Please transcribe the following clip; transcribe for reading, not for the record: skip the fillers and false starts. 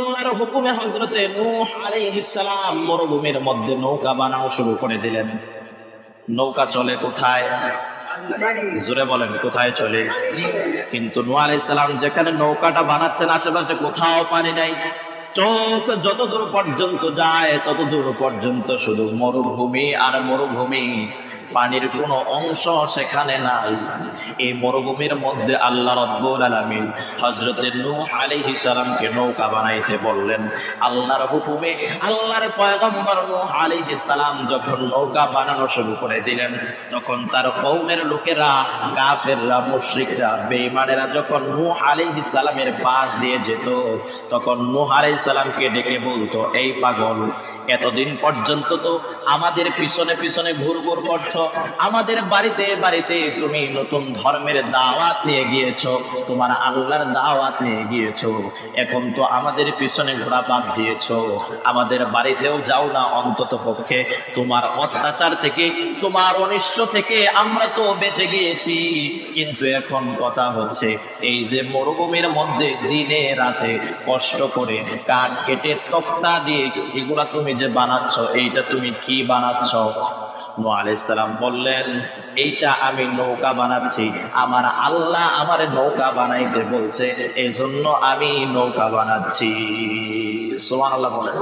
আল্লাহর হুকুমে হযরতে নূহ আলাইহিস সালাম মরুভূমির মধ্যে নৌকা বানানো শুরু করে দিলেন। নৌকা চলে কোথায়? জোরে বলেন, কোথায় চলে? কিন্তু নূহ আলাইহিস সালাম যেখানে নৌকাটা বানাচ্ছেন আশেপাশে কোথাও পানি নাই। চোখ যত দূর পর্যন্ত যায় তত দূর পর্যন্ত শুধু মরুভূমি আর মরুভূমি, পানির কোনো অংশ সেখানে নাই। এই মরুভূমির মধ্যে আল্লাহ রাব্বুল আলামিন হযরতে নূহ আলাইহিস সালামকে নৌকা বানাইতে বললেন। আল্লাহর হুকুমে আল্লাহর পয়গম্বর নূহ আলাইহিস সালাম যখন নৌকা বানানো শুরু করে দিলেন, তখন তার কওমের লোকেরা, কাফেররা, মুশরিকরা, বেঈমানেরা যখন নূহ আলাইহিস সালামের পাশ দিয়ে যেত, তখন নূহ আলাইহিস সালামকে ডেকে বলতো, এই পাগল, এতদিন পর্যন্ত তো আমাদের পিছনে পিছনে ঘুরঘুর করছো, আমাদের বাড়িতে বাড়িতে তুমি নতুন ধর্মের দাওয়াত নিয়ে গিয়েছো, তোমার আল্লাহর দাওয়াত নিয়ে গিয়েছো, এখন তো আমাদের পিছনে ঘোরা বাদ দিয়েছো, আমাদের বাড়িতেও যাও না অন্তত পক্ষে। তোমার অত্যাচার থেকে, তোমার অনিষ্ট থেকে আমরা তো বেঁচে গিয়েছি, কিন্তু এখন কথা হচ্ছে এই যে মরুভূমির মধ্যে দিনে রাতে কষ্ট করে কাঠ কেটে তক্তা দিয়ে এগুলা তুমি যে বানাচ্ছ, এইটা তুমি কি বানাচ্ছ? নূহ আলাইহিস সালাম বললেন, এইটা আমি নৌকা বানাচ্ছি, আমার আল্লাহ আমারে নৌকা বানাইতে বলছে, এজন্য আমি নৌকা বানাচ্ছি। সুবহানাল্লাহ বলেন।